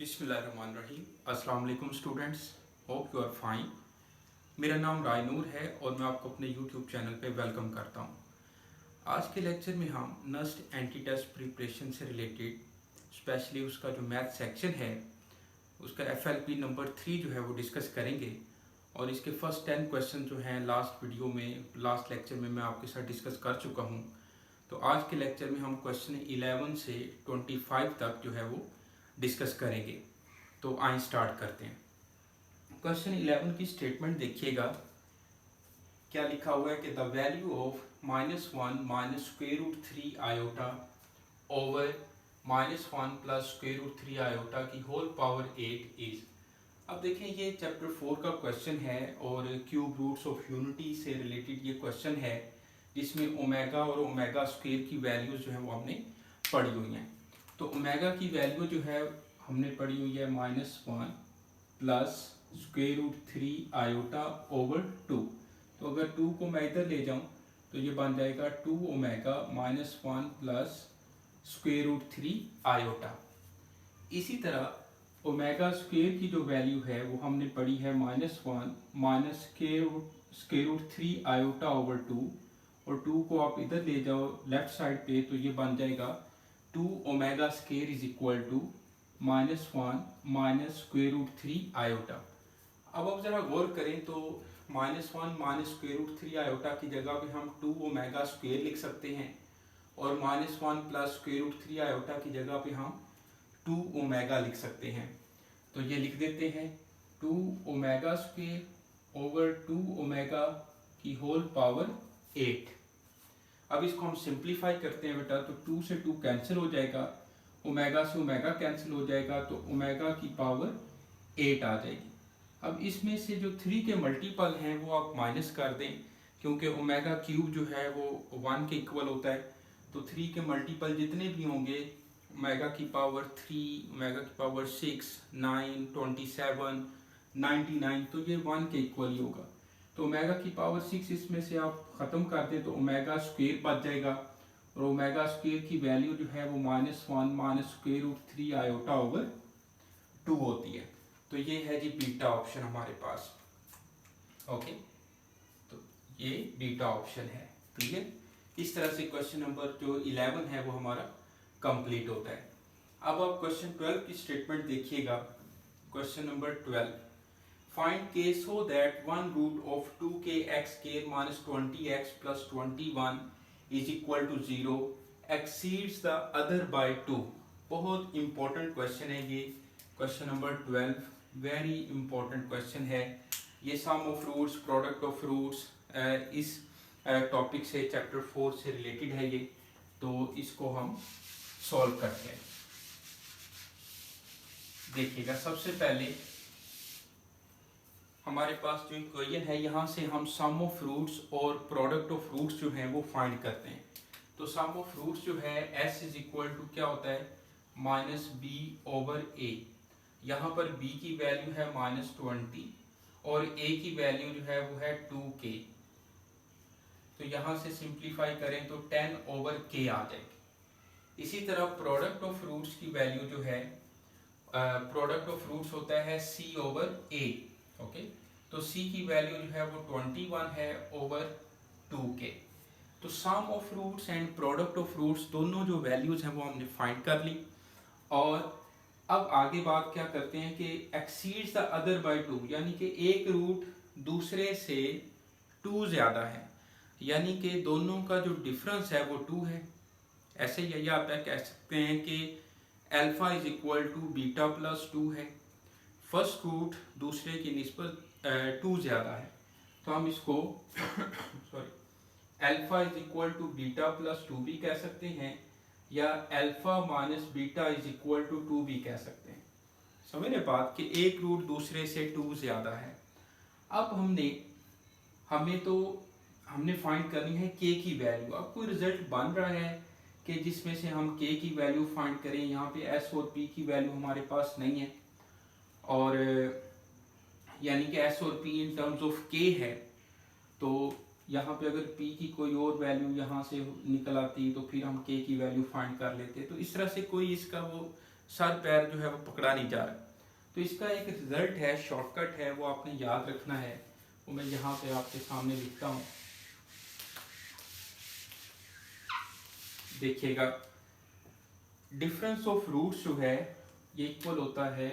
बिस्मिल्लाहिर्रहमानिर्रहीम। अस्सलाम वालेकुम students, hope you are fine. मेरा नाम रायनूर है और मैं आपको अपने यूट्यूब चैनल पे वेलकम करता हूँ। आज के लेक्चर में हम नस्ट एंटी टेस्ट प्रिपरेशन से रिलेटेड स्पेशली उसका जो मैथ सेक्शन है उसका FLP नंबर 3 जो है वो डिस्कस करेंगे। और इसके फर्स्ट 10 क्वेश्चन जो हैं लास्ट वीडियो में लास्ट लेक्चर में मैं आपके साथ डिस्कस कर चुका हूँ। तो आज के लेक्चर में हम क्वेश्चन 11 से 25 तक जो है वो डिस्कस करेंगे। तो आइए स्टार्ट करते हैं। क्वेश्चन 11 की स्टेटमेंट देखिएगा, क्या लिखा हुआ है कि the value of -1 minus square root 3 iota over -1 plus square root 3 iota की होल पावर 8 इज। अब देखें ये चैप्टर 4 का क्वेश्चन है और क्यूब रूट्स ऑफ यूनिटी से रिलेटेड ये क्वेश्चन है जिसमें ओमेगा और ओमेगा स्क्वायर की वैल्यूज जो है वो हमने पढ़ी हुई हैं। तो ओमेगा की वैल्यू जो है हमने पढ़ी हुई है -1 plus square root 3 iota over 2। तो अगर 2 को मैं इधर ले जाऊं तो ये बन जाएगा 2 omega -1 plus square root 3 iota. इसी तरह ओमेगा स्क्वायर की जो वैल्यू है वो हमने पढ़ी है -1 minus square root 3 iota over 2, और 2 को आप इधर ले जाओ लेफ्ट साइड पे तो ये बन जाएगा 2 omega square is equal to -1 minus square root 3 iota. अब आप जरा गौर करें तो -1 माइनस स्क्वायर रूट 3 आयोटा की जगह पे हम 2 ओमेगा स्क्वायर लिख सकते हैं और -1 प्लस स्क्वायर रूट 3 आयोटा की जगह पे हम 2 ओमेगा लिख सकते हैं। तो ये लिख देते हैं 2 ओमेगा स्क्वायर ओवर 2 ओमेगा की होल पावर 8। अब इसको हम सिंप्लीफाई करते हैं बेटा, तो 2 से 2 कैंसिल हो जाएगा, ओमेगा से ओमेगा कैंसिल हो जाएगा, तो ओमेगा की पावर 8 आ जाएगी। अब इसमें से जो 3 के मल्टीपल हैं वो आप माइनस कर दें, क्योंकि ओमेगा क्यूब जो है वो 1 के इक्वल होता है। तो 3 के मल्टीपल जितने भी होंगे, ओमेगा की पावर 3, ओमेगा की पावर 6, 9, 27, 99, तो ये 1 के इक्वल ही होगा। तो ओमेगा की पावर 6 इसमें से आप ख़त्म कर दें तो ओमेगा स्क्वायर बच जाएगा, और ओमेगा स्क्वायर की वैल्यू जो है वो -1 minus square root 3 iota over 2 होती है। तो ये है जी बीटा ऑप्शन हमारे पास। ओके, तो ये बीटा ऑप्शन है। क्लियर? इस तरह से क्वेश्चन नंबर जो 11 है वो हमारा कंप्लीट होता है। अब आप क्वेश्चन 12 की स्टेटमेंट देखिएगा। Question number 12, find k so that one root of 2k x square minus 20x plus 21 is equal to 0 exceeds the other by 2। बहुत इंपॉर्टेंट क्वेश्चन है ये question number 12, very important question है ये। Sum of roots, product of roots, इस topic से chapter 4 से related है ये। तो इसको हम सॉल्व करते हैं। देखिएगा, सबसे पहले हमारे पास जो इक्वेशन है यहाँ से हम सम ऑफ रूट्स और प्रोडक्ट ऑफ रूट्स जो हैं वो फाइंड करते हैं। तो सम ऑफ रूट्स जो है s इज इक्वल टू क्या होता है -b ओवर a। यहाँ पर b की वैल्यू है -20 और a की वैल्यू जो है वो है 2k। तो यहाँ से सिंप्लीफाई करें तो 10 ओवर k आ जाएगी। इसी तरह प्रोडक्ट ऑफ रूट्स की वैल्यू जो है, प्रोडक्ट ऑफ रूट्स होता है c ओवर a। ओके, तो c की वैल्यू जो है वो 21 है ओवर 2k। तो sum of roots and product of roots दोनों जो वैल्यूज हैं वो हमने फाइंड कर ली। और अब आगे बात क्या करते हैं कि एक्सीड्स द अदर बाय 2, यानी कि एक रूट दूसरे से 2 ज्यादा है, यानी कि दोनों का जो डिफरेंस है वो 2 है। ऐसे ही आप कह सकते हैं कि alpha is equal to beta plus 2 है। फर्स्ट रूट दूसरे की निस्बत 2 ज्यादा है, तो हम इसको sorry alpha is equal to beta plus 2 भी कह सकते हैं, या alpha minus beta is equal to 2 भी कह सकते हैं। समझ रहे बात कि एक रूट दूसरे से 2 ज्यादा है। अब हमने फाइंड करनी है k की वैल्यू। अब कोई रिजल्ट बन रहा है कि जिसमें से हम k की वैल्यू फाइंड करें। यहाँ पे s और p की वैल्यू हमारे पास नहीं है, और यानी कि s और p in terms of k है। तो यहाँ पे अगर p की कोई और वैल्यू यहाँ से निकल आती तो फिर हम k की वैल्यू फाइंड कर लेते। तो इस तरह से कोई इसका वो सर पैर जो है वो पकड़ा नहीं जा रहा। तो इसका एक रिजल्ट है, शॉर्टकट है, वो आपने याद रखना है। वो मैं यहाँ पे आपके सामने लिखता हूँ, देखिएगा। डिफरेंस ऑफ रूट्स जो है ये इक्वल होता है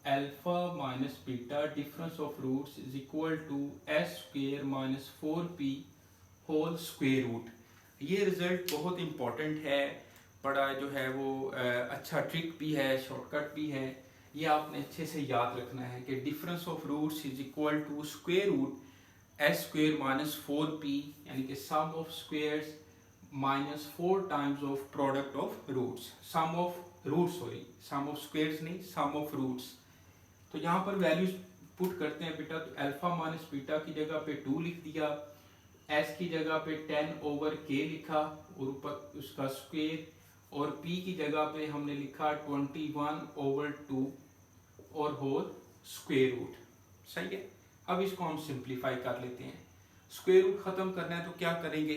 alpha minus beta, difference of roots is equal to S square minus 4p whole square root. ये रिजल्ट बहुत इंपॉर्टेंट है, बड़ा जो है वो अच्छा ट्रिक भी है, शॉर्टकट भी है। ये आपने अच्छे से याद रखना है कि difference of roots is equal to square root S square minus 4p, यानी कि sum of squares minus 4 times of product of roots, sum of roots, sorry sum of squares नहीं, सम ऑफ रूट्स। तो यहाँ पर values put करते हैं बेटा। तो अल्फा माइनस बीटा की जगह पे 2 लिख दिया, एस की जगह पे 10/k लिखा और ऊपर उसका स्क्वेयर, और p की जगह पे हमने लिखा 21/2 और होल स्क्वेयर रूट। सही है। अब इसको हम सिंप्लीफाई कर लेते हैं। स्क्वेयर रूट खत्म करना है तो क्या करेंगे,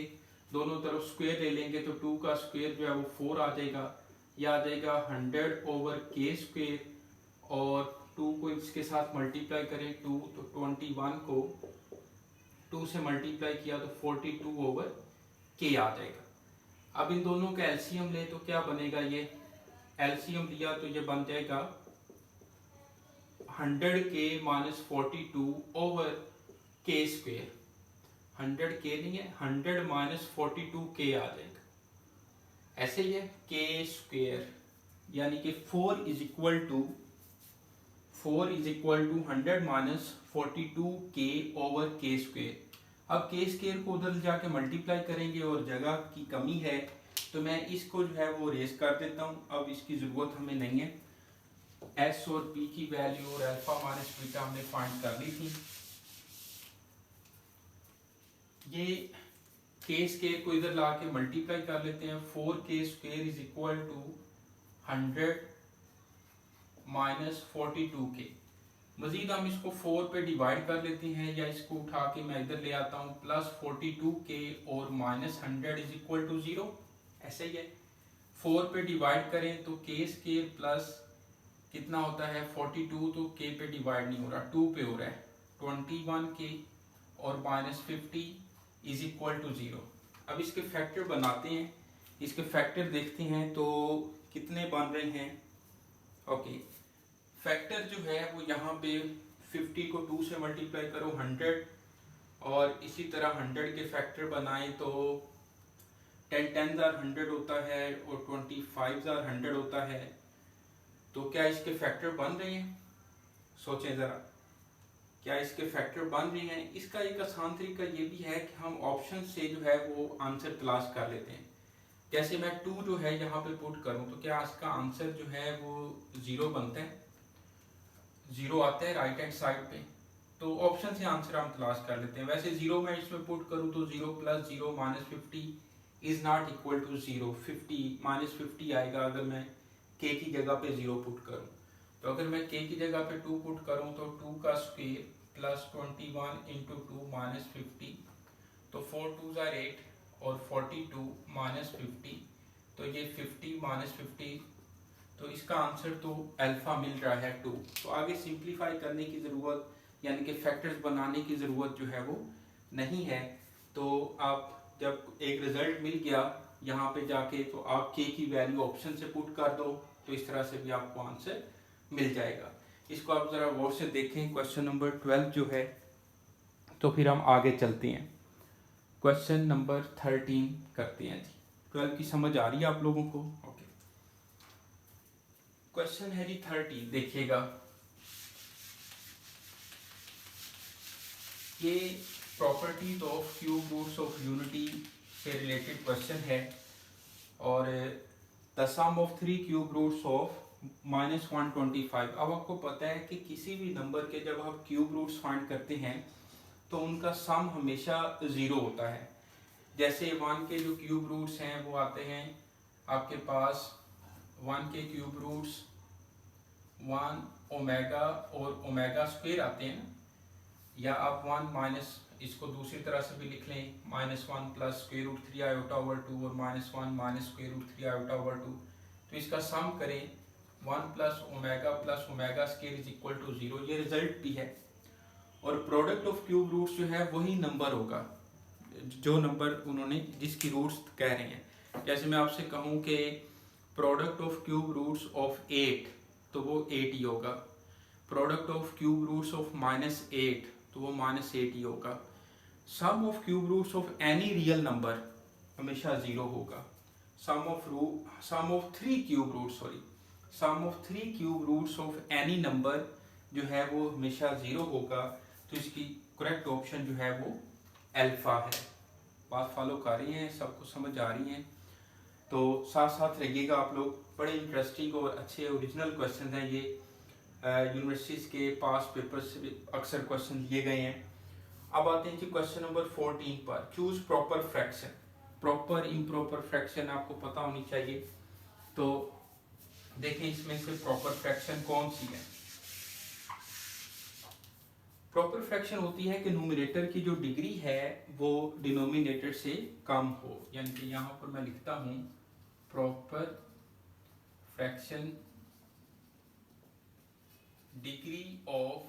दोनों तरफ स्क्वेयर ले लेंगे। तो 2 का स्क्वेयर जो है वो 4 आ जाएगा, यह आ जाएगा 100/k स्क्वेयर, और 2 को इसके साथ मल्टीप्लाई करें 2, तो 21 को 2 से मल्टीप्लाई किया तो 42/k आ जाएगा। अब इन दोनों का एलसीएम ले तो क्या बनेगा, ये एलसीएम लिया तो ये बन जाएगा 100k minus 42/k square. 100k नहीं है, 100 माइनस 42k आ जाएगा। ऐसे ही है k स्क्वेयर, यानी कि 4 is equal to 100 minus 42k/k square. अब के स्क्वेयर को उधर जाके मल्टीप्लाई करेंगे और जगह की कमी है तो मैं इसको जो है वो रेस कर देता हूँ। अब इसकी ज़रूरत हमें नहीं है। एस और पी की वैल्यू और अल्फा माइनस बीटा हमने फाइंड कर ली थी। ये के स्क्वेयर को इधर ला के मल्टीप्लाई कर लेते हैं। 4k square is equal to 100 minus 42k। मजीद हम इसको 4 पे डिवाइड कर लेते हैं, या इसको उठा के मैं इधर ले आता हूँ। प्लस 42k और माइनस 100 इज इक्वल टू 0। ऐसे ही है, 4 पे डिवाइड करें तो k स्क्वेयर प्लस कितना होता है 42, तो k पे डिवाइड नहीं हो रहा, 2 पे हो रहा है 21k और माइनस 50 इज इक्वल टू 0। अब इसके फैक्टर बनाते हैं, इसके फैक्टर देखते हैं तो कितने बन रहे हैं। ओके, फैक्टर जो है वो यहाँ पे 50 को 2 से मल्टीप्लाई करो 100, और इसी तरह 100 के फैक्टर बनाएं तो 10 10 100 होता है और 25 100 होता है। तो क्या इसके फैक्टर बन रहे हैं, सोचें ज़रा, क्या इसके फैक्टर बन रहे हैं। इसका एक आसान तरीका ये भी है कि हम ऑप्शन से जो है वो आंसर तलाश कर लेते हैं। जैसे मैं 2 जो है यहाँ पे पुट करूँ तो क्या इसका आंसर जो है वो 0 बनता है, 0 आता है राइट हैंड साइड पे। तो ऑप्शन से आंसर हम तलाश कर लेते हैं। वैसे 0 मैं इसमें पुट करूँ तो 0 plus 0 minus 50 is not equal to 0। 50 minus 50 आएगा अगर मैं k की जगह पे 0 पुट करूँ। तो अगर मैं k की जगह पे 2 पुट करूँ तो 2 का स्क्वायर प्लस 21 इंटू 2 माइनस 50, तो 4 2 ज़ार 8 और 42 माइनस 50, तो ये 50 माइनस 50, तो इसका आंसर तो अल्फा मिल रहा है 2। तो आगे सिंप्लीफाई करने की ज़रूरत, यानी कि फैक्टर्स बनाने की ज़रूरत जो है वो नहीं है। तो आप जब एक रिज़ल्ट मिल गया यहाँ पे जाके तो आप k की वैल्यू ऑप्शन से पुट कर दो, तो इस तरह से भी आपको आंसर मिल जाएगा। इसको आप ज़रा गौर से देखें। क्वेश्चन नंबर 12 जो है, तो फिर हम आगे चलते हैं। क्वेश्चन नंबर 13 करते हैं जी। 12 की समझ आ रही है आप लोगों को? ओके, क्वेश्चन है जी 13, देखिएगा। ये properties of cube roots of unity से रिलेटेड क्वेश्चन है, और the sum of 3 cube roots of -125। अब आपको पता है कि किसी भी नंबर के जब हम क्यूब रूट्स फाइंड करते हैं तो उनका सम हमेशा 0 होता है। जैसे 1 के जो क्यूब रूट्स हैं वो आते हैं आपके पास, 1 के क्यूब रूट्स 1 ओमेगा और ओमेगा स्क्वायर आते हैं, या आप 1 माइनस, इसको दूसरी तरह से भी लिख लें, -1 plus square root 3 iota over 2 और -1 minus square root 3 iota over 2। तो इसका सम करें 1 plus omega square is equal to 0, ये रिजल्ट भी है। और प्रोडक्ट ऑफ क्यूब रूट्स जो है वही नंबर होगा जो नंबर उन्होंने जिसकी रूट्स कह रहे हैं। जैसे मैं आपसे कहूँ कि product of cube roots of 8 तो वो 8 ही होगा, product of cube roots of -8 तो वो -8 ही होगा, sum of cube roots of any real number हमेशा 0 होगा, sum of 3 cube roots sum of 3 cube roots of any number जो है वो हमेशा 0 होगा। तो इसकी करेक्ट ऑप्शन जो है वो अल्फा है। बात फॉलो कर रही हैं, सबको समझ आ रही हैं? तो साथ साथ रहिएगा आप लोग, बड़े इंटरेस्टिंग और अच्छे ओरिजिनल क्वेश्चन हैं ये, यूनिवर्सिटीज़ के पास पेपर से अक्सर क्वेश्चन दिए गए हैं। अब आते हैं जी क्वेश्चन नंबर 14 पर, choose proper fraction. Proper improper fraction आपको पता होनी चाहिए। तो देखें इसमें से प्रॉपर फ्रैक्शन कौन सी है। प्रॉपर फ्रैक्शन होती है कि न्यूमरेटर की जो डिग्री है वो डिनोमिनेटर से कम हो, यानी कि यहाँ पर मैं लिखता हूँ proper fraction degree of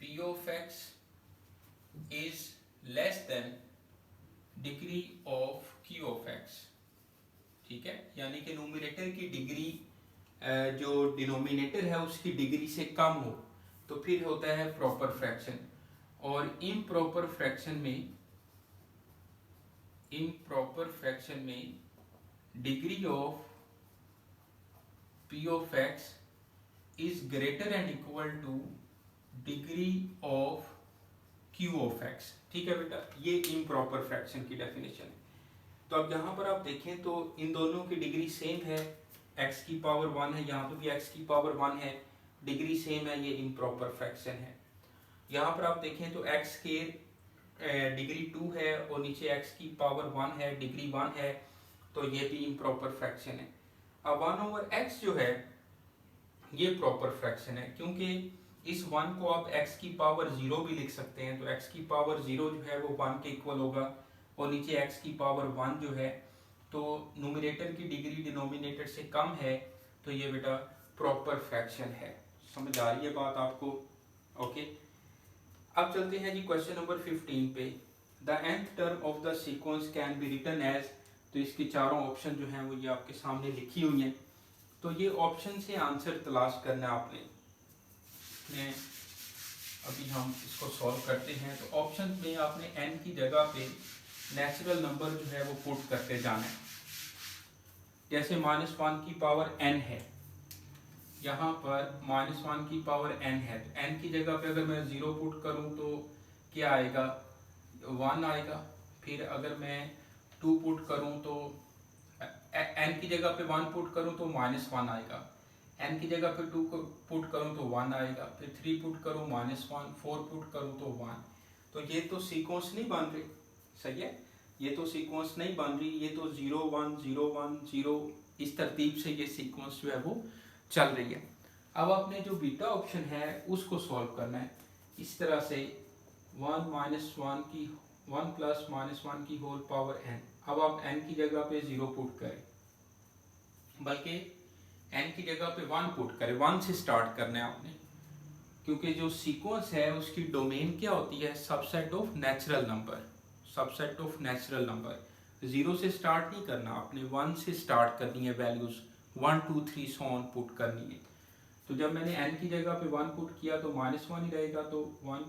p of x is less than degree of q of x। ठीक है, यानी कि न्यूमरेटर की डिग्री जो डिनोमिनेटर है उसकी डिग्री से कम हो तो फिर होता है प्रॉपर फ्रैक्शन। और इम्प्रॉपर फ्रैक्शन में degree of p of x is greater and equal to degree of q of x। ठीक है बेटा, ये इम्प्रॉपर फ्रैक्शन की डेफिनेशन है। तो अब यहाँ पर आप देखें तो इन दोनों की डिग्री सेम है, x की पावर 1 है, यहाँ पर भी x की पावर 1 है, डिग्री सेम है, ये इम्प्रॉपर फ्रैक्शन है। यहाँ पर आप देखें तो x के डिग्री 2 है और नीचे x की पावर 1 है, डिग्री 1 है, तो ये भी इम्प्रॉपर फ्रैक्शन है। अब 1/x जो है ये प्रॉपर फ्रैक्शन है, क्योंकि इस 1 को आप x की पावर 0 भी लिख सकते हैं, तो x की पावर 0 जो है वो 1 के इक्वल होगा, और नीचे x की पावर 1 जो है तो न्यूमरेटर की डिग्री डिनोमिनेटर से कम है, तो ये बेटा प्रॉपर फ्रैक्शन है। समझ आ रही है बात आपको? ओके, अब चलते हैं जी क्वेश्चन नंबर 15 पे। The nth term of the sequence can be written as, तो इसकी चारों ऑप्शन जो हैं वो ये आपके सामने लिखी हुई हैं। तो ये ऑप्शन से आंसर तलाश करना है आपने। अभी हम इसको सॉल्व करते हैं। तो ऑप्शन में आपने n की जगह पे नेचुरल नंबर जो है वो पुट करते जाना है। जैसे -1 की पावर n है, यहाँ पर -1 की पावर n है, तो n की जगह पे अगर मैं 0 पुट करूँ तो क्या आएगा? 1 आएगा। फिर अगर मैं 2 पुट करूँ तो n की जगह पे 1 पुट करूँ तो -1 आएगा, n की जगह पे 2 पुट करूँ तो 1 आएगा, फिर 3 पुट करूँ -1, 4 पुट करूँ तो 1। तो ये तो सीक्वेंस नहीं बन रही, सही है, ये तो सीक्वेंस नहीं बन रही, ये तो 0 1 0 1 0 इस तरतीब से ये सीक्वेंस जो है वो चल रही है। अब आपने जो बीटा ऑप्शन है उसको सॉल्व करना है इस तरह से, 1 प्लस -1 की होल पावर n। अब आप n की जगह पे 0 पुट करें, बल्कि n की जगह पे 1 पुट करें, 1 से स्टार्ट करना है आपने, क्योंकि जो सीक्वेंस है उसकी डोमेन क्या होती है? Subset of natural number, subset of natural number. 0 से स्टार्ट नहीं करना आपने, 1 से स्टार्ट करनी है, वैल्यूज 1 2 3 सो ऑन पुट करनी है। तो जब मैंने n की जगह पे 1 पुट किया तो -1 ही रहेगा, तो 1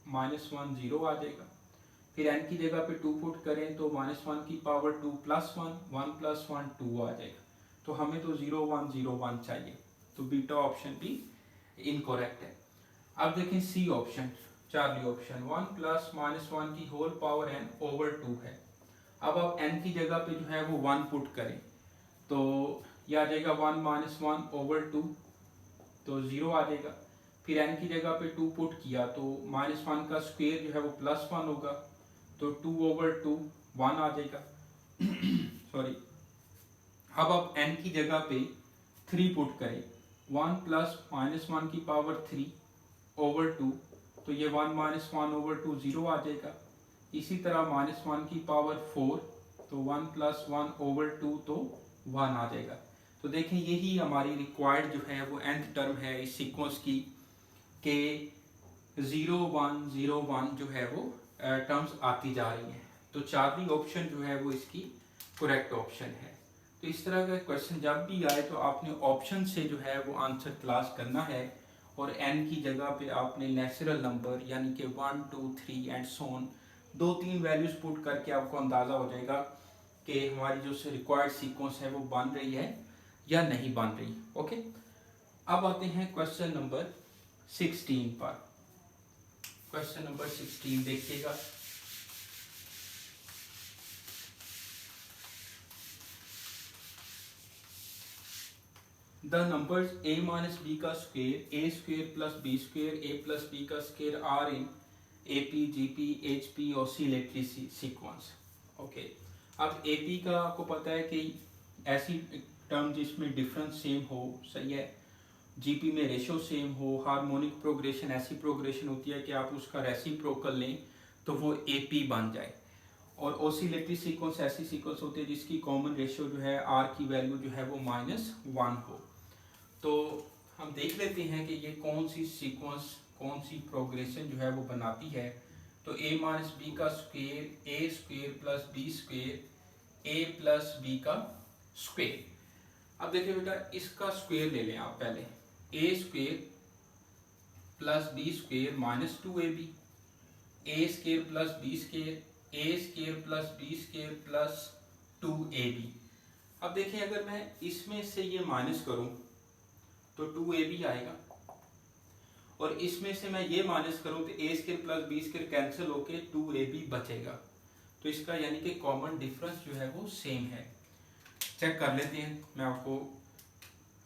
-1 0 आ जाएगा। फिर n की जगह पे 2 पुट करें तो -1 की पावर 2 + 1 + 1 2 आ जाएगा। तो हमें तो 0 1 0 1 चाहिए, तो बीटा ऑप्शन भी इनकरेक्ट है। अब देखें C option, Charlie option, 1 plus -1 की होल पावर n ओवर 2 है। अब आप n की जगह पे जो है वो 1 पुट करें तो यह आ जाएगा 1 -1 ओवर 2, तो 0 आ जाएगा। फिर n की जगह पे 2 पुट किया तो -1 का स्क्वायर जो है वो +1 होगा, तो 2 ओवर 2 1 आ जाएगा। सॉरी, अब आप n की जगह पे 3 पुट करें, 1 प्लस -1 की पावर 3 ओवर 2, तो ये 1 -1 ओवर 2 0 आ जाएगा। इसी तरह -1 की पावर 4, तो 1 + 1 ओवर 2 तो 1 आ जाएगा। तो देखें यही हमारी रिक्वायर्ड जो है वो nth टर्म है इस सीक्वेंस की के 0 1 0 1 जो है वो टर्म्स आती जा रही हैं। तो चार्ली ऑप्शन जो है वो इसकी करेक्ट ऑप्शन है। तो इस तरह का क्वेश्चन जब भी आए तो आपने ऑप्शन से जो है वो आंसर तलाश करना है और n की जगह पे आपने नेचुरल नंबर यानी कि 1 2 3 and so on 2-3 values put करके आपको अंदाज़ा हो जाएगा कि हमारी जो रिक्वायर्ड सीक्वेंस है वो बन रही है या नहीं बन रही। ओके, अब आते हैं क्वेश्चन नंबर 16 पर। क्वेश्चन नंबर 16 देखिएगा। The numbers a minus B का square a square plus B square a plus B का square are in AP GP HP oscillatory sequence. Okay, अब AP का आपको पता है कि ऐसी टर्म जिसमें डिफरेंस सेम हो, सही है, GP में रेशो सेम हो, हार्मोनिक प्रोग्रेशन ऐसी प्रोग्रेशन होती है कि आप उसका रेसिप्रोकल लें तो वो AP बन जाए, और ऑसिलेटरी सीक्वेंस ऐसी सीक्वेंस होती है जिसकी कॉमन रेशियो जो है R की वैल्यू जो है वो -1 हो। तो हम देख लेते हैं कि ये कौन सी सीक्वेंस कौन सी प्रोग्रेशन जो है वो बनाती है। तो a माइनस बी का square a square plus B square a plus B का स्क्वेयर। अब देखिए बेटा, इसका स्क्वेयर ले लें आप पहले, a square plus B square minus 2ab, a square plus B square a square plus B square plus 2ab। अब देखिए अगर मैं इसमें से ये माइनस करूं तो 2ab आएगा, और इसमें से मैं ये माइनस करूं तो a square plus B square cancel होके 2ab बचेगा। तो इसका यानी कि कॉमन डिफरेंस जो है वो सेम है। चेक कर लेते हैं, मैं आपको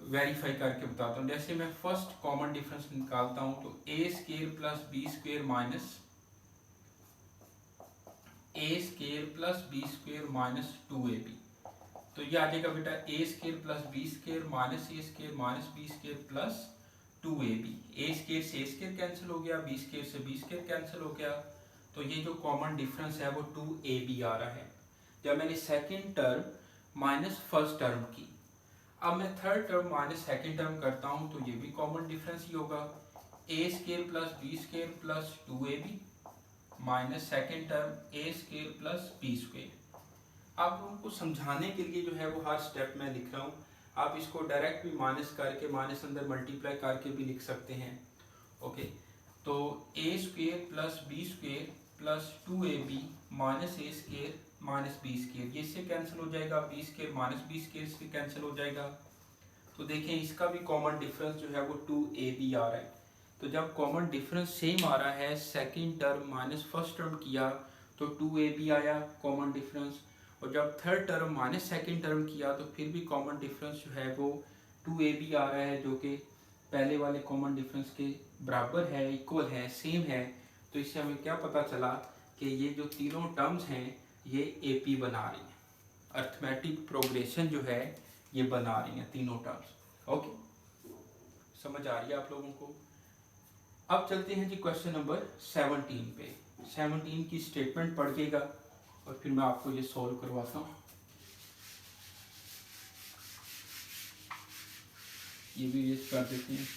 वेरीफाई करके बताता हूँ। जैसे मैं फर्स्ट कॉमन डिफरेंस निकालता हूँ तो a square plus B square minus a square plus B square minus 2ab, तो ये आ जाएगा बेटा a square plus B square minus a square minus B square plus 2ab। a square से a square cancel हो गया, b square से b square cancel हो गया, तो ये जो कॉमन डिफरेंस है वो 2ab आ रहा है। जब मैंने second term minus first term की, अब मैं third term minus second term करता हूँ तो ये भी कॉमन डिफरेंस ही होगा, a square plus B square plus 2ab minus second term a square plus b square. आप लोगों को समझाने के लिए जो है वो हर स्टेप में लिख रहा हूँ, आप इसको डायरेक्ट भी माइनस करके माइनस अंदर मल्टीप्लाई करके भी लिख सकते हैं। ओके, तो a square plus B square plus 2ab minus a square minus B square, ये इससे कैंसिल हो जाएगा, b square minus B square से कैंसिल हो जाएगा। तो देखें इसका भी कॉमन डिफरेंस जो है वो 2ab आ रहा है। तो जब कॉमन डिफरेंस सेम आ रहा है, second term minus first term किया तो 2ab आया कॉमन डिफरेंस, और जब third term minus second term किया तो फिर भी कॉमन डिफरेंस जो है वो 2ab आ रहा है, जो कि पहले वाले कॉमन डिफरेंस के बराबर है, इक्वल है, सेम है। तो इससे हमें क्या पता चला कि ये जो तीनों टर्म्स हैं ये AP बना रही हैं, अर्थमेटिक प्रोग्रेशन जो है ये बना रही हैं तीनों टर्म्स। ओके, समझ आ रही है आप लोगों को। अब चलते हैं जी क्वेश्चन नंबर 17 पे। 17 की स्टेटमेंट पढ़िएगा और फिर मैं आपको ये सॉल्व करवाता हूँ। ये भी रेस कर देते हैं।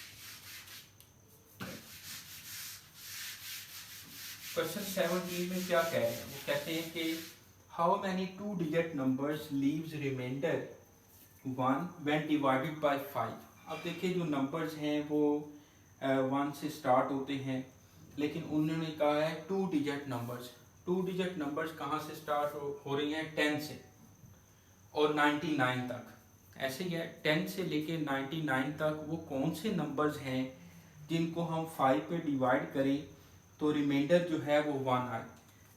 क्वेश्चन 17 में क्या कह रहे हैं, वो कहते हैं कि how many 2 digit numbers leaves remainder 1 when divided by 5। अब देखिए जो नंबर्स हैं वो 1 से स्टार्ट होते हैं, लेकिन उन्होंने कहा है 2 डिजिट नंबर्स। 2 डिजिट नंबर्स कहाँ से स्टार्ट हो रही हैं, 10 से और 99 तक। ऐसे ही है, 10 से लेके 99 तक वो कौन से नंबर्स हैं जिनको हम 5 पे डिवाइड करें तो रिमाइंडर जो है वो 1 आए।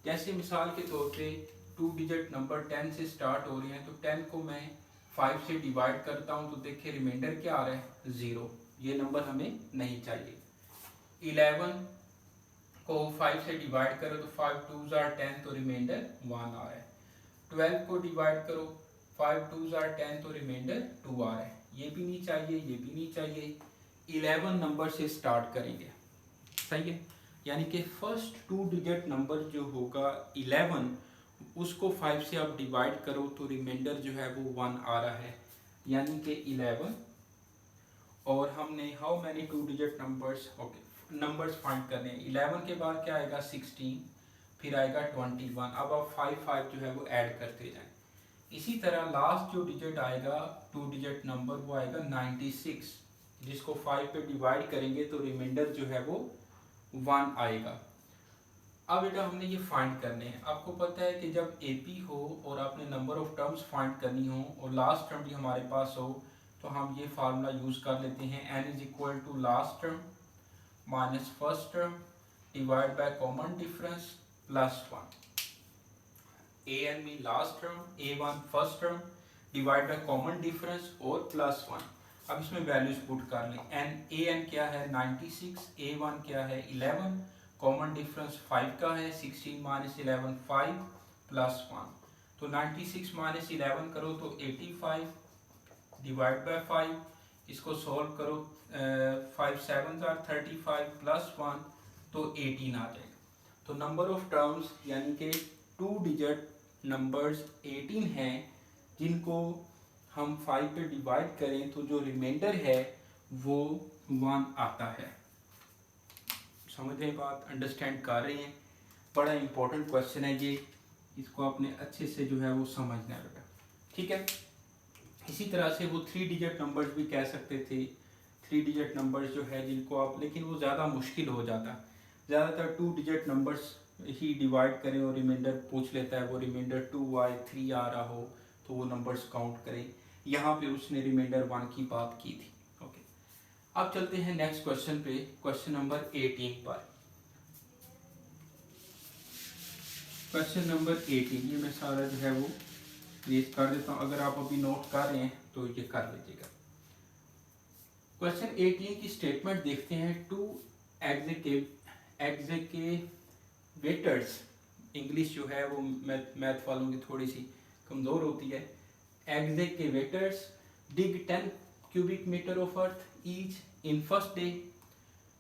जैसे मिसाल के तौर पे 2 डिजिट नंबर 10 से स्टार्ट हो रहे हैं, तो 10 को मैं 5 से डिवाइड करता हूँ तो देखिए रिमाइंडर क्या आ रहा है, 0। ये नंबर हमें नहीं चाहिए। 11 को 5 से डिवाइड करो तो 5 2s are 10, तो रिमाइंडर 1 आ रहा है। 12 को डिवाइड करो 5 2s are 10, तो रिमाइंडर 2 आ रहा है। ये भी नहीं चाहिए, ये भी नहीं चाहिए। 11 नंबर से स्टार्ट करेंगे, सही है, यानी कि फर्स्ट 2 डिजिट नंबर जो होगा 11, उसको 5 से आप डिवाइड करो तो रिमाइंडर जो है वो 1 आ रहा है। यानी कि 11, और हमने how many 2 digit numbers, okay numbers find करने हैं। 11 के बाद क्या आएगा 16, फिर आएगा 21। अब आप 5 जो है वो ऐड करते जाएं। इसी तरह लास्ट जो डिजिट आएगा 2 डिजिट नंबर वो आएगा 96, जिसको 5 पे डिवाइड करेंगे तो रिमाइंडर जो है वो 1 आएगा। अब बेटा हमने ये फाइंड करने हैं। आपको पता है कि जब एपी हो और आपने नंबर ऑफ टर्म्स फाइंड करनी हो और लास्ट टर्म भी हमारे पास हो, तो हम ये फार्मूला यूज़ कर लेते हैं, n is equal to last term minus first term divide by common difference plus 1। an mean last term, a1 first term divide by common difference और प्लस 1। अब इसमें वैल्यूज पुट कर लें। an क्या है 96, a1 क्या है 11, कॉमन डिफरेंस 5 का है, 16 माइनस 11 5 प्लस 1। तो 96 माइनस 11 करो तो 85 डिवाइड बाय 5, इसको सॉल्व करो 5 7 35 प्लस 1 तो 18 आ जाएगा। तो नंबर ऑफ टर्म्स यानी कि 2 डिजिट नंबर्स 18 हैं, जिनको हम 5 पे डिवाइड करें तो जो रिमाइंडर है वो 1 आता है। समझ रहे हैं बात, अंडरस्टैंड कर रहे हैं? बड़ा इंपॉर्टेंट क्वेश्चन है ये, इसको आपने अच्छे से जो है वो समझना है, ठीक है। इसी तरह से वो 3 डिजिट नंबर्स भी कह सकते थे। 3 डिजिट नंबर्स जो है जिनको आप, लेकिन वो ज़्यादा मुश्किल हो जाता। ज़्यादातर 2 डिजिट नंबर्स ही डिवाइड करें और रिमाइंडर पूछ लेता है, वो रिमाइंडर 2 आए 3 आ रहा हो तो वो नंबर्स काउंट करें। यहाँ पे उसने रिमाइंडर 1 की बात की थी। ओके, अब चलते हैं नेक्स्ट क्वेश्चन पे, क्वेश्चन नंबर 18 पर। क्वेश्चन नंबर 18, ये मैं सारा जो है वो रेज कर देता हूँ। अगर आप अभी नोट कर रहे हैं तो ये कर लीजिएगा। क्वेश्चन 18 की स्टेटमेंट देखते हैं। 2 एग्जीक्यूटिव्स, इंग्लिश जो है वो मैथ वालों की थोड़ी सी कमज़ोर होती है। Executives dig 10 cubic meter of earth each in first day,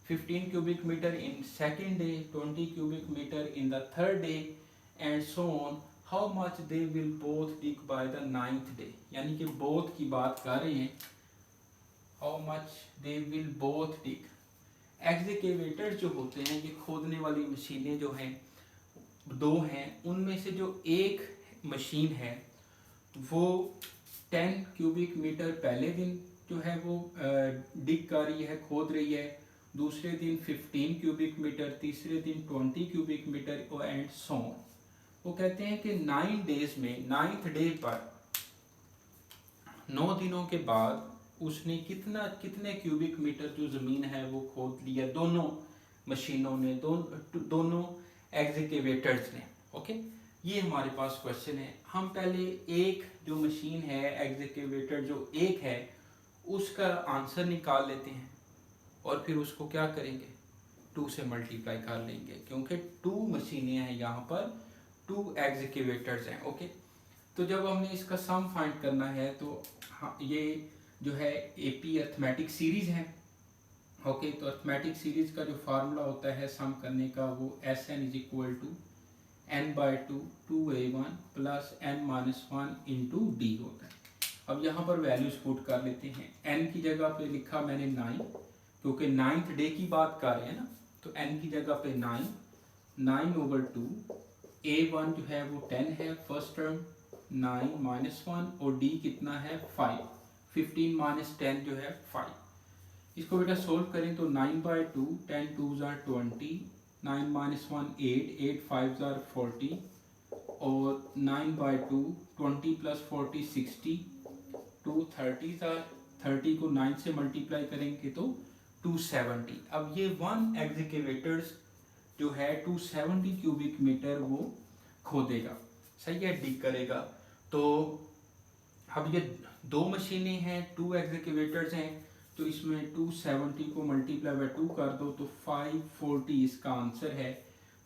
15 cubic meter in second day, 20 cubic meter in the third day and so on. How much they will both dig by the 9th day? यानी कि both की बात कर रहे हैं, how much they will both dig। एग्जीकेवेटर्स जो होते हैं ये खोदने वाली मशीनें जो हैं 2 हैं, उनमें से जो एक मशीन है वो 10 क्यूबिक मीटर पहले दिन जो है वो डिग कर रही है, खोद रही है। दूसरे दिन 15 क्यूबिक मीटर, तीसरे दिन 20 cubic metre and so on. वो कहते हैं कि 9 डेज में 9th डे पर 9 दिनों के बाद उसने कितने क्यूबिक मीटर जो ज़मीन है वो खोद लिया, दोनों मशीनों ने, दोनों एग्जीकेवेटर्स ने। ओके, ये हमारे पास क्वेश्चन है। हम पहले एक जो मशीन है, एग्जीकेवेटर जो एक है, उसका आंसर निकाल लेते हैं और फिर उसको क्या करेंगे 2 से मल्टीप्लाई कर लेंगे, क्योंकि 2 मशीनें हैं यहाँ पर, 2 एग्जीकेवेटर्स हैं। ओके, तो जब हमने इसका सम फाइंड करना है तो हाँ, ये जो है एपी अर्थमेटिक सीरीज है। ओके, तो अर्थमेटिक सीरीज का जो फार्मूला होता है सम करने का वो Sn is equal to n/2 2a1 plus n-1 into d होता है। अब यहाँ पर वैल्यूज पुट कर लेते हैं। n की जगह पे लिखा मैंने 9, क्योंकि 9th डे की बात कर रहे हैं ना, तो n की जगह पे 9/2, a1 जो है वो 10 है फर्स्ट टर्म, 9-1 और d कितना है 5, 15 माइनस 10 जो है 5। इसको बेटा सोल्व करें तो 9/2, 10 2s are 20, 9-1 8, 8 5s are 40 और 9/2, 20 प्लस 40 60, 2 30s are 30 को 9 से मल्टीप्लाई करेंगे तो 270। अब ये 1 एग्जीकेवेटर्स जो है 270 क्यूबिक मीटर वो खोदेगा, सही है, डिग करेगा। तो अब ये 2 मशीनें हैं, 2 एग्जीकेवेटर्स हैं, तो इसमें 270 को मल्टीप्लाई बाय 2 कर दो तो 540 इसका आंसर है,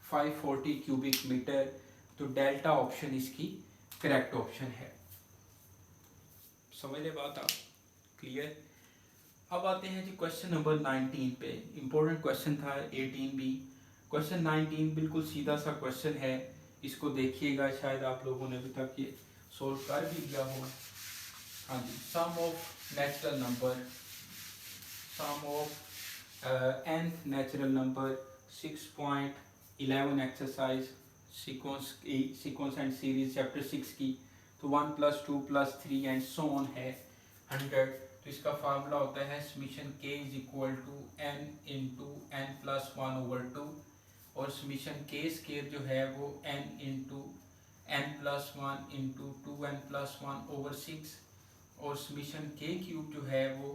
540 क्यूबिक मीटर। तो डेल्टा ऑप्शन इसकी करेक्ट ऑप्शन है। समझ ले बात आप, क्लियर? अब आते हैं जी क्वेश्चन नंबर 19 पे। इंपॉर्टेंट क्वेश्चन था 18 भी। क्वेश्चन 19 बिल्कुल सीधा सा क्वेश्चन है, इसको देखिएगा, शायद आप लोगों ने अभी तक ये सोल्व कर भी दिया होगा। हाँ जी, sum of natural number, sum of nth natural number 6.11 exercise sequence and series chapter 6 की। तो 1 + 2 + 3 एंड सो ऑन है 100। तो इसका फार्मूला होता है समीशन k = n × n+1/2 और समीशन k स्क्वायर जो है वो n × n+1 × 2n+1/6 और समीशन k क्यूब जो है वो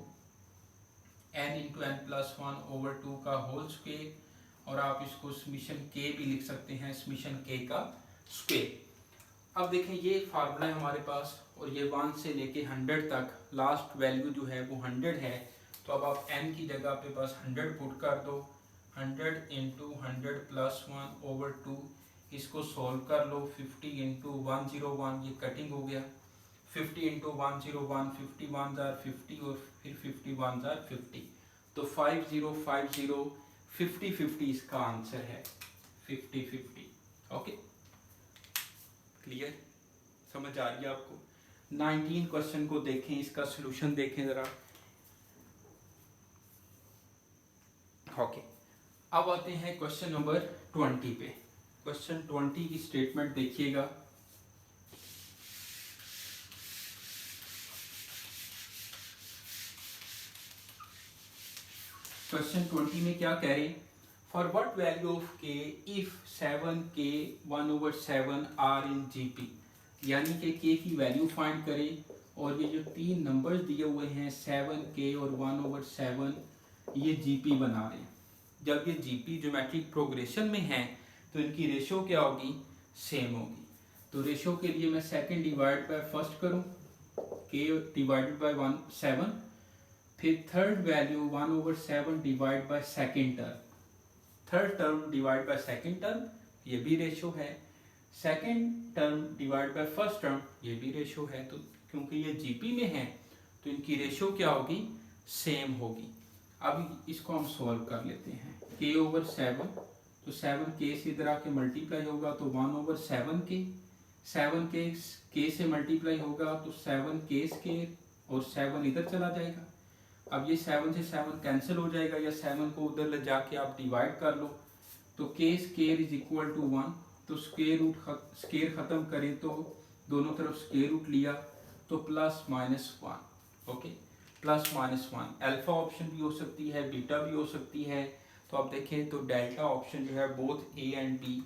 n × n+1/2 का होल स्क्वायर, और आप इसको समीशन k भी लिख सकते हैं समीशन k का स्क्वायर। अब देखें ये फार्मूला है हमारे पास और ये 1 से लेके 100 तक लास्ट वैल्यू जो है वो 100 है। तो अब आप n की जगह पे बस 100 पुट कर दो, 100 × 100+1/2 इसको सॉल्व कर लो। 50 × 101 ये कटिंग हो गया, 50 × 101 50 1 जार 50 और फिर 50 1 जार 50, तो 5050 5050 इसका आंसर है, 5050। ओके, क्लियर, समझ आ रही है आपको। 19 क्वेश्चन को देखें, इसका सलूशन देखें जरा। ओके, अब आते हैं क्वेश्चन नंबर 20 पे। क्वेश्चन 20 की स्टेटमेंट देखिएगा। क्वेश्चन 20 में क्या कह रहे हैं, for what value of k if 7k 1/7 are in GP, यानी कि k की वैल्यू फाइंड करें और ये जो तीन नंबर्स दिए हुए हैं 7k और 1/7 ये जीपी बना रहे हैं। जब ये जीपी ज्योमेट्रिक प्रोग्रेशन में है तो इनकी रेशो क्या होगी, सेम होगी। तो रेशो के लिए मैं सेकंड डिवाइड बाय फर्स्ट करूं, k डिवाइडेड बाय 7, फिर third value 1/7 divide by second term, third term divide by second term, ये भी रेशो है। Second term divide by first term, ये भी रेशो है। तो क्योंकि ये जीपी में है तो इनकी रेशो क्या होगी, सेम होगी। अब इसको हम सॉल्व कर लेते हैं। k/7, तो 7k से इधर आके मल्टीप्लाई होगा तो 1/7k, 7k k से मल्टीप्लाई होगा तो 7k स्क्वायर और 7 इधर चला जाएगा। अब ये 7 से 7 कैंसिल हो जाएगा, या 7 को उधर ले जाके आप डिवाइड कर लो तो k स्क्वायर = 1, तो स्क्वायर ख़त्म करें तो दोनों तरफ स्क्वायर रूट लिया तो +-1। ओके, +-1 अल्फा ऑप्शन भी हो सकती है, बीटा भी हो सकती है। तो आप देखें तो डेल्टा ऑप्शन जो है बोथ ए एंड बी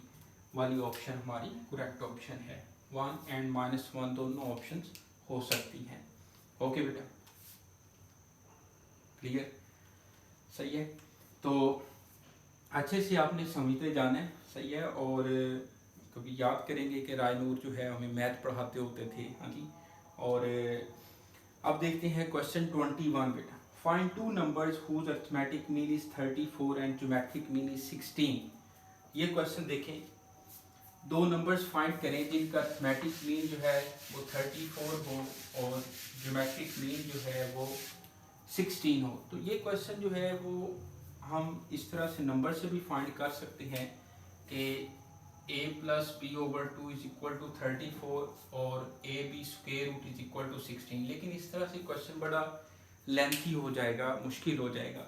वाली ऑप्शन हमारी करेक्ट ऑप्शन है। 1 एंड -1 दोनों ऑप्शन हो सकती हैं। ओके बेटा, क्लियर, सही है। तो अच्छे से आपने समझते जाना है, सही है। और कभी याद करेंगे कि रायनूर जो है हमें मैथ पढ़ाते होते थे, हाँ जी। और अब देखते हैं क्वेश्चन 21 बेटा। Find two numbers whose arithmetic mean is 34 and geometric mean is 16। ये क्वेश्चन देखें, दो नंबर्स फाइंड करें जिनका अरिथमेटिक मीन जो है वो 34 हो और ज्योमेट्रिक मीन जो है वो 16 हो। तो ये क्वेश्चन जो है वो हम इस तरह से नंबर से भी फाइंड कर सकते हैं कि a + b/2 = 34 और ab² = 16, लेकिन इस तरह से क्वेश्चन बड़ा लेंथी हो जाएगा, मुश्किल हो जाएगा।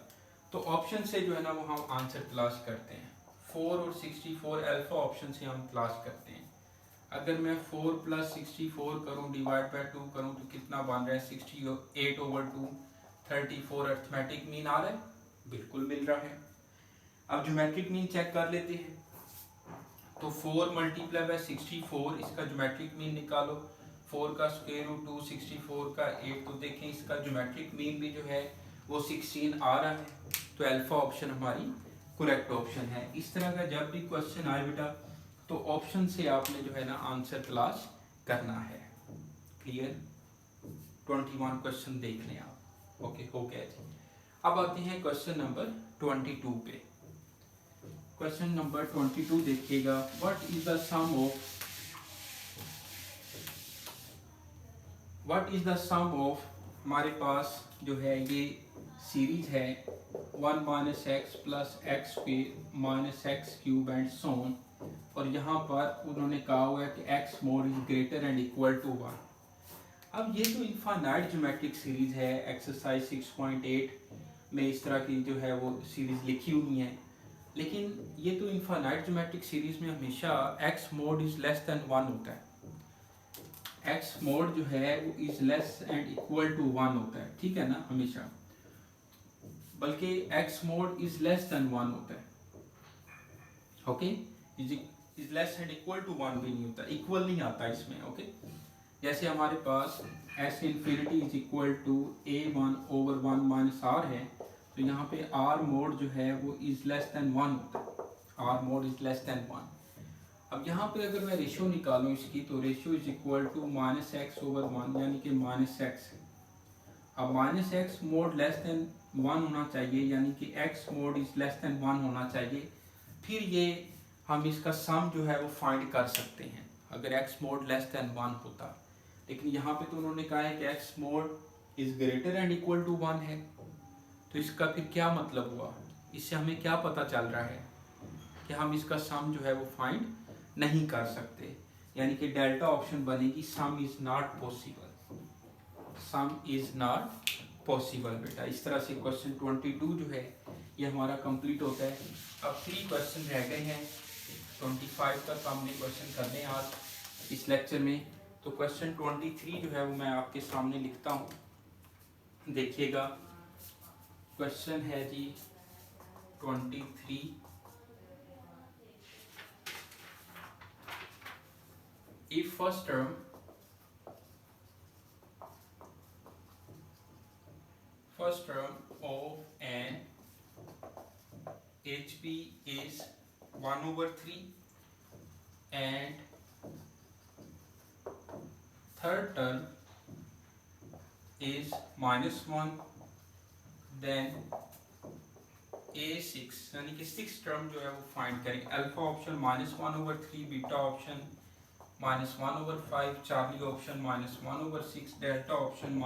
तो ऑप्शन से जो है ना वो हम आंसर तलाश करते हैं। 4 और 64 अल्फा ऑप्शन से हम तलाश करते हैं। अगर मैं 4 + 64 करूँ डिवाइड बाय 2 करूँ तो कितना बन रहा है, 68/2। 34 अरिथमेटिक मीन आ रहा है, बिल्कुल मिल रहा है। अब ज्योमेट्रिक मीन चेक कर लेते हैं। तो 4 × 64 इसका ज्योमेट्रिक मीन निकालो, 4 का स्क्वायर रूट 2, 64 का 8, तो देखें इसका ज्योमेट्रिक मीन भी जो है वो 16 आ रहा है। तो अल्फा ऑप्शन हमारी करेक्ट ऑप्शन है। इस तरह का जब भी क्वेश्चन आए बेटा तो ऑप्शन से आपने जो है ना आंसर तलाश करना है। क्लियर, 21 क्वेश्चन देख लें आप। ओके, हो गया जी। अब आते हैं क्वेश्चन नंबर 22 पे। क्वेश्चन नंबर 22 देखिएगा। What is the sum of हमारे पास जो है ये सीरीज है 1 - x + x² - x³ and so on, और यहाँ पर उन्होंने कहा हुआ है कि x mod is greater and equal to 1। अब ये जो इनफाइनाइट ज्योमेट्रिक सीरीज है एक्सरसाइज 6.8 में इस तरह की जो है वो सीरीज लिखी हुई है, लेकिन ये तो इनफाइनाइट ज्योमेट्रिक सीरीज में हमेशा x mod is less than 1 होता है। x मोड जो है वो is less and equal to 1 होता है, ठीक है ना, हमेशा, बल्कि x mod is less than 1 होता है। Okay, is less and equal to 1 भी नहीं होता, इक्वल नहीं आता इसमें। ओके, जैसे हमारे पास s infinity is equal to a1 over 1 minus r है, तो यहाँ पे r मोड जो है वो इज लेस देन 1 होता है, r mode is less than 1। अब यहाँ पे अगर मैं रेशियो निकालूँ इसकी, तो ratio is equal to minus x over 1, यानी कि माइनस एक्स। अब minus x mod less than 1 होना चाहिए, यानी कि x mod is less than 1 होना चाहिए, फिर ये हम इसका सम जो है वो फाइंड कर सकते हैं अगर x मोड लेस देन 1 होता। लेकिन यहाँ पे तो उन्होंने कहा है कि x mod is greater and equal to 1 है, तो इसका फिर क्या मतलब हुआ, इससे हमें क्या पता चल रहा है कि हम इसका सम जो है वो फाइंड नहीं कर सकते, यानी कि डेल्टा ऑप्शन बनेगी सम is not possible, some is not possible. बेटा इस तरह से क्वेश्चन 22 जो है ये हमारा कंप्लीट होता है। अब 3 क्वेश्चन रह गए हैं, 25 तक हमने क्वेश्चन करने हैं आज इस लेक्चर में। तो क्वेश्चन 23 जो है वो मैं आपके सामने लिखता हूँ, देखिएगा। क्वेश्चन है जी 23, if first term of an HP is 1/3 and third term is -1, then A6 यानी कि 6 टर्म जो है वो फाइंड करें। Alpha option -1/3, beta option -1/5, Charlie option -1/6, delta option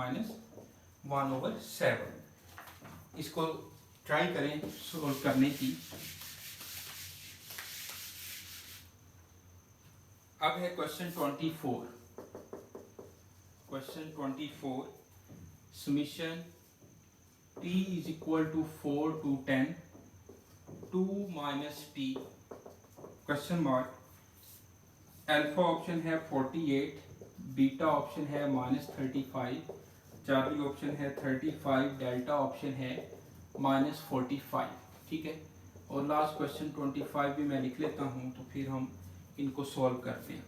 -1/7। इसको ट्राई करें सोल्व करने की। अब है question 24। Question 24, summation p is equal to 4 to 10, 2 minus p question mark. Alpha option है 48, बीटा ऑप्शन है -35, चार्ली ऑप्शन है 35, डेल्टा ऑप्शन है -45, ठीक है। और लास्ट क्वेश्चन 25 भी मैं लिख लेता हूँ, तो फिर हम इनको सॉल्व करते हैं।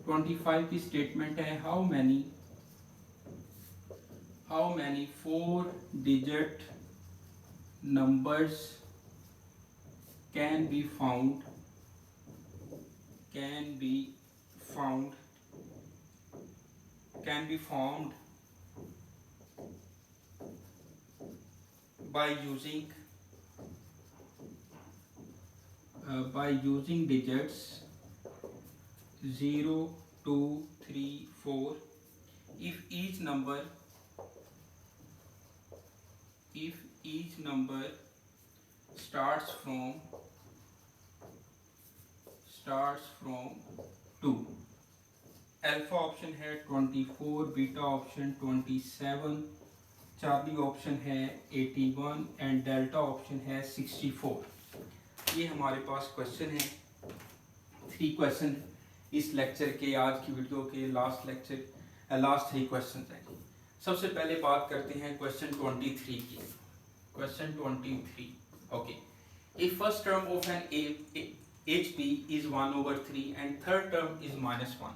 25 की स्टेटमेंट है, how many 4 digit numbers can be formed by using digits 0, 2, 3, 4 if each number starts from 2। Alpha option है 24, बीटा ऑप्शन 27, चार्ली ऑप्शन है 81 एंड डेल्टा ऑप्शन है 64। ये हमारे पास क्वेश्चन है। 3 क्वेश्चन इस लेक्चर के, आज की वीडियो के लास्ट 3 क्वेश्चन हैं। सबसे पहले बात करते हैं क्वेश्चन 23 की। Question 23, okay, if first term of an HP is 1/3 and third term is -1।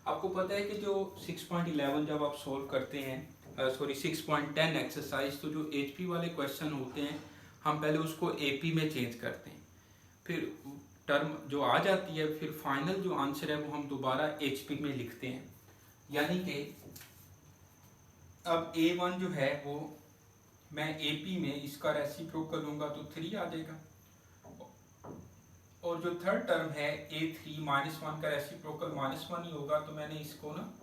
आपको पता है कि जो 6.11 जब आप सोल्व करते हैं, 6.10 एक्सरसाइज, तो जो HP वाले क्वेश्चन होते हैं हम पहले उसको AP में चेंज करते हैं, फिर टर्म जो आ जाती है, फिर फाइनल जो आंसर है वो हम दोबारा HP में लिखते हैं। यानी कि अब A1 जो है वो मैं AP में इसका रेसिप्रोकल लूँगा तो 3 आ जाएगा, और जो थर्ड टर्म है A3 -1 का रेसिप्रोकल -1 ही होगा, तो मैंने इसको ना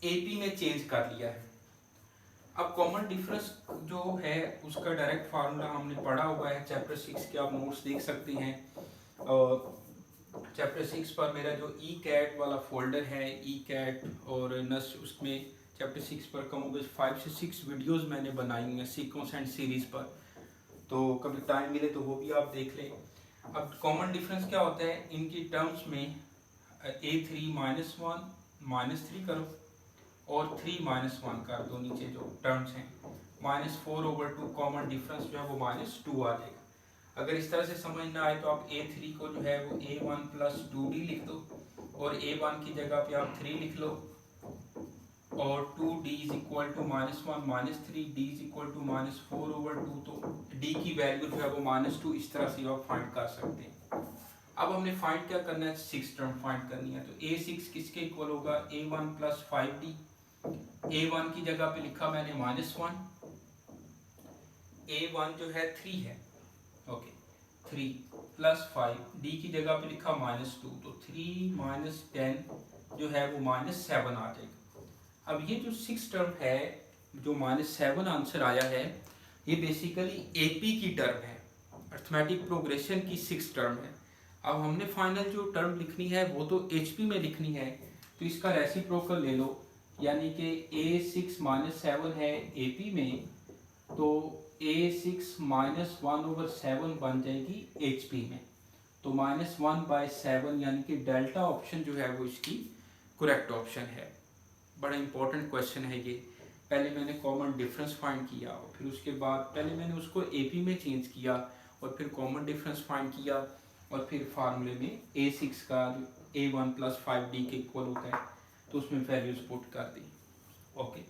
AP में चेंज कर लिया है। अब कॉमन डिफरेंस जो है उसका डायरेक्ट फार्मूला हमने पढ़ा हुआ है चैप्टर 6 के, आप नोट्स देख सकते हैं। और चैप्टर 6 पर मेरा जो ई कैट वाला फोल्डर है, ई कैट और नस, उसमें चैप्टर 6 पर कम बेश 5 से 6 वीडियोस मैंने बनाई हुई हैं सीक्वेंस एंड सीरीज़ पर, तो कभी टाइम मिले तो वो भी आप देख लें। अब कॉमन डिफरेंस क्या होता है इनकी टर्म्स में, A3 -1 -3 करो और 3 -1 कर दो, नीचे जो टर्म्स हैं -4/2 कॉमन डिफरेंस जो है वो -2 आ जाएगा। अगर इस तरह से समझ ना आए तो आप A3 को जो है वो A1 + 2D लिख दो और A1 की जगह पे आप 3 लिख लो और 2D = -1 -3 D = -4/2, तो D की वैल्यू जो है वो -2, इस तरह से आप फाइंड कर सकते हैं। अब हमने फाइंड क्या करना है, 6 टर्म फाइंड करनी है, तो A6 किसके इक्वल होगा, A1 + 5D। A1 की जगह पे लिखा मैंने -1, A1 जो है 3 है, ओके 3 + 5, D की जगह पे लिखा -2, तो 3 - 10 जो है वो -7 आ जाएगा। अब ये जो 6 टर्म है, जो -7 आंसर आया है, ये बेसिकली AP की टर्म है, अर्थमेटिक प्रोग्रेशन की 6 टर्म है। अब हमने फाइनल जो टर्म लिखनी है वो तो HP में लिखनी है, तो इसका रेसिप्रोकल ले लो, यानी कि A6 - 7 है AP में, तो A6 -1/7 बन जाएगी HP में, तो -1/7 यानी कि डेल्टा ऑप्शन जो है वो इसकी करेक्ट ऑप्शन है। बड़ा इंपॉर्टेंट क्वेश्चन है ये। पहले मैंने कॉमन डिफरेंस फाइंड किया और फिर उसके बाद पहले मैंने उसको AP में चेंज किया और फिर कॉमन डिफरेंस फाइंड किया और फिर फार्मूले में A6 का A1 + 5D के इक्वल होता है, तो उसमें वैल्यूज पुट कर दी। ओके,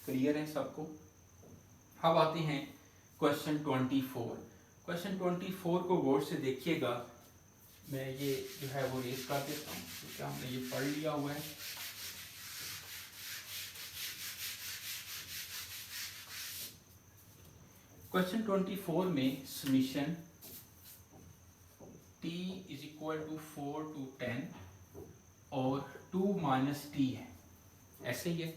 क्लियर है सबको। अब आते हैं क्वेश्चन 24। क्वेश्चन 24 को गौर से देखिएगा, मैं ये जो है वो रेस कर देता हूँ क्योंकि हमने ये पढ़ लिया हुआ है। क्वेश्चन 24 में समीशन t = 4 to 10 और 2 - t है, ऐसे ही है।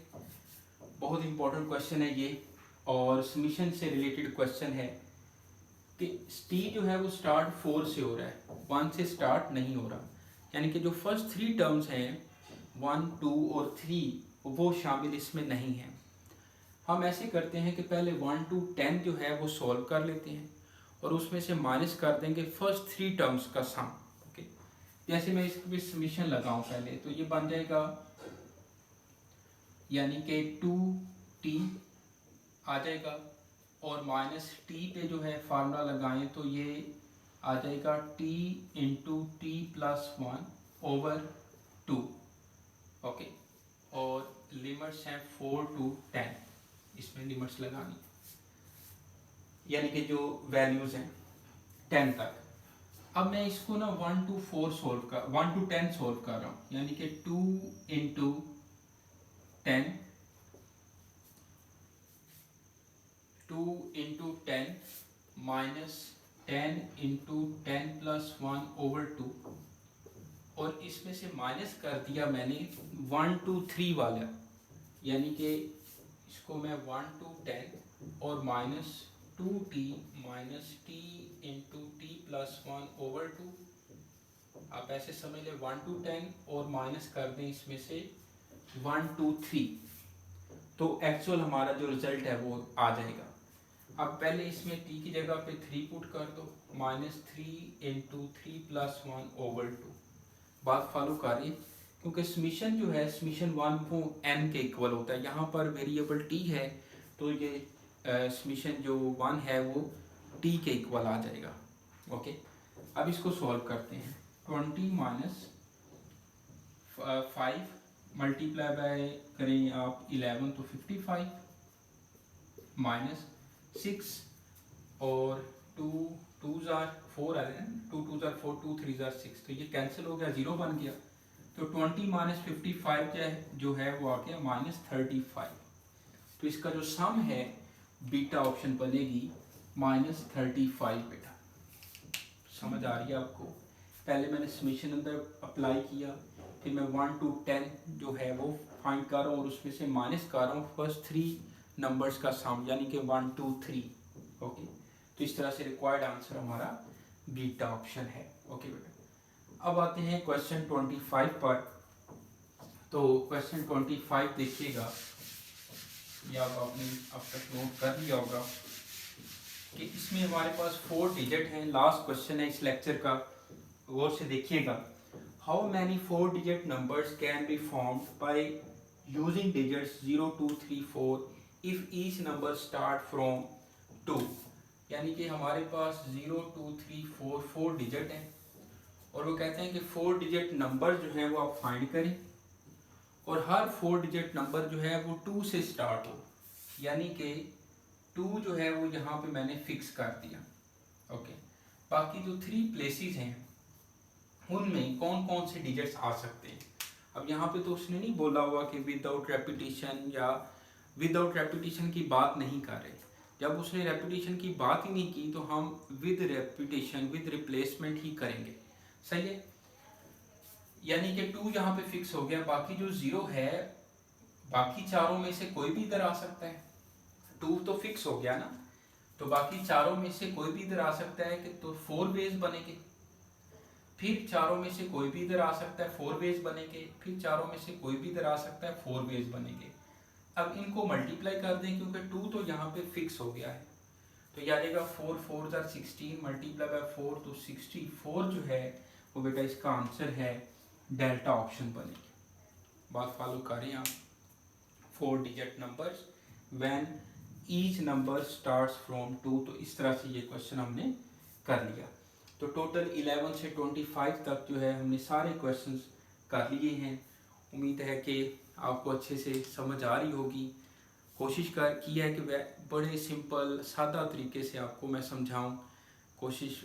बहुत इंपॉर्टेंट क्वेश्चन है ये और समीशन से रिलेटेड क्वेश्चन है कि t जो है वो स्टार्ट 4 से हो रहा है, 1 से स्टार्ट नहीं हो रहा, यानी कि जो फर्स्ट 3 टर्म्स हैं 1, 2 और 3 वो शामिल इसमें नहीं है। हम ऐसे करते हैं कि पहले 1 to 10 जो है वो सॉल्व कर लेते हैं और उसमें से माइनस कर देंगे फर्स्ट 3 टर्म्स का सम। ओके, जैसे मैं इसकी समीशन लगाऊं पहले, तो ये बन जाएगा यानी कि 2t आ जाएगा और -t पे जो है फार्मूला लगाएं तो ये आ जाएगा t × t + 1/2। ओके, और लिमिट्स हैं 4 to 10, इसमें लिमिट्स लगानी, यानी कि जो वैल्यूज हैं 10 तक। अब मैं इसको ना 1 to 4 1 to 10 सोल्व कर रहा हूँ, यानी कि 2 × 10 2 × 10 -10 × 10 + 1/2, और इसमें से माइनस कर दिया मैंने 1 to 3 वाला, यानी कि इसको मैं 1 to 10 और -2t - t × t + 1/2, आप ऐसे समझ लें 1 to 10 और माइनस कर दें इसमें से 1 to 3, तो एक्चुअल हमारा जो रिजल्ट है वो आ जाएगा। अब पहले इसमें t की जगह पे 3 पुट कर दो, -3 × 3 + 1/2। बात फॉलो कर रही है, क्योंकि समीशन जो है समीशन 1 वो n के इक्वल होता है, यहाँ पर वेरिएबल t है, तो ये समीशन जो 1 है वो t के इक्वल आ जाएगा। ओके, अब इसको सॉल्व करते हैं। 20 - 5 मल्टीप्लाई बाय करें आप 11 तो 55 -6 और 2 2s are 4 आ रहे हैं, 2 2s are 4, 2 3s are 6, तो ये कैंसिल हो गया, 0 बन गया, तो 20 - 55 जो है वो आ गया -35। तो इसका जो सम है बीटा ऑप्शन बनेगी -35 बेटा। समझ आ रही है आपको? पहले मैंने समीशन अंदर अप्लाई किया, फिर मैं 1 to 10 जो है वो फाइंड कर रहा हूँ और उसमें से माइनस कर रहा हूँ फर्स्ट 3 नंबर्स का सम, यानी कि 1 2 3। ओके, तो इस तरह से रिक्वायर्ड आंसर हमारा बीटा ऑप्शन है। ओके बेटा, अब आते हैं क्वेश्चन 25 पर। तो क्वेश्चन 25 देखिएगा, ये आपने अब तक नोट कर लिया होगा कि इसमें हमारे पास 4 डिजिट हैं। लास्ट क्वेश्चन है इस लेक्चर का, गौर से देखिएगा। How many 4 digit numbers can be formed by using digits 0 2 3 4 if each number start from 2। यानी कि हमारे पास 0 2 3 4 डिजिट हैं और वो कहते हैं कि 4 डिजिट नंबर जो है वो आप फाइंड करें और हर 4 डिजिट नंबर जो है वो 2 से स्टार्ट हो। यानी कि 2 जो है वो यहाँ पे मैंने फिक्स कर दिया। ओके, बाकी जो 3 प्लेसेस हैं उनमें कौन कौन से डिजिट्स आ सकते हैं। अब यहाँ पे तो उसने नहीं बोला हुआ कि विदाउट रेपिटेशन या विदाउट रेपिटेशन की बात नहीं कर रहे। जब उसने रेपिटेशन की बात ही नहीं की तो हम विद रेपिटेशन विद रिप्लेसमेंट ही करेंगे। सही है, यानी कि 2 यहाँ पे फिक्स हो गया। बाकी जो 0 है, बाकी चारों में से कोई भी इधर आ सकता है। 2 तो फिक्स हो गया ना, तो बाकी चारों में से कोई भी इधर आ सकता है कि तो 4 वेज बनेंगे। फिर चारों में से कोई भी इधर आ सकता है, 4 वेज बनेंगे। फिर चारों में से कोई भी इधर आ सकता है, 4 वेज बनेंगे। अब इनको मल्टीप्लाई कर दें क्योंकि 2 तो यहाँ पे फिक्स हो गया है। तो ये आ जाएगा 4 4 16 मल्टीप्लाई बाय 4, तो 64 जो है वो बेटा इसका आंसर है डेल्टा ऑप्शन बनेगी। बात फॉलो करें आप। 4 digit numbers when each number starts from 2, तो इस तरह से ये क्वेश्चन हमने कर लिया। तो टोटल 11 से 25 तक जो है हमने सारे क्वेश्चंस कर लिए हैं। उम्मीद है कि आपको अच्छे से समझ आ रही होगी। कोशिश की है कि वह बड़े सिंपल सादा तरीके से आपको मैं समझाऊं। कोशिश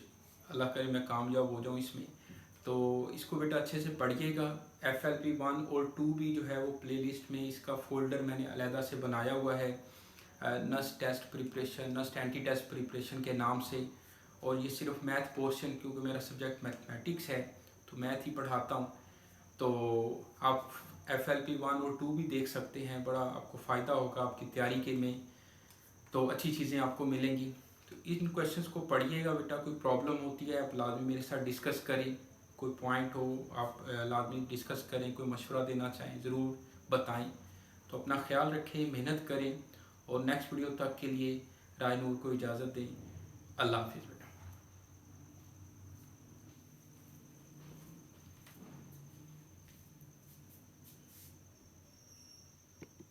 अल्लाह करे मैं कामयाब हो जाऊं इसमें। तो इसको बेटा अच्छे से पढ़िएगा। FLP 1 और 2 भी जो है वो प्लेलिस्ट में इसका फोल्डर मैंने अलहदा से बनाया हुआ है, नस्ट टेस्ट प्रिपरेशन, नस्ट एंटी टेस्ट प्रिपरेशन के नाम से। और ये सिर्फ मैथ पोर्शन, क्योंकि मेरा सब्जेक्ट मैथमेटिक्स है तो मैथ ही पढ़ाता हूँ। तो आप FLP 1 और 2 भी देख सकते हैं, बड़ा आपको फ़ायदा होगा आपकी तैयारी के में। तो अच्छी चीज़ें आपको मिलेंगी। तो इन क्वेश्चंस को पढ़िएगा बेटा। कोई प्रॉब्लम होती है आप लाजमी मेरे साथ डिस्कस करें। कोई पॉइंट हो आप लाजमी डिस्कस करें। कोई मशवरा देना चाहें ज़रूर बताएं। तो अपना ख्याल रखें, मेहनत करें और नेक्स्ट वीडियो तक के लिए राय नूर को इजाज़त दें। अल्लाह हाफिज़।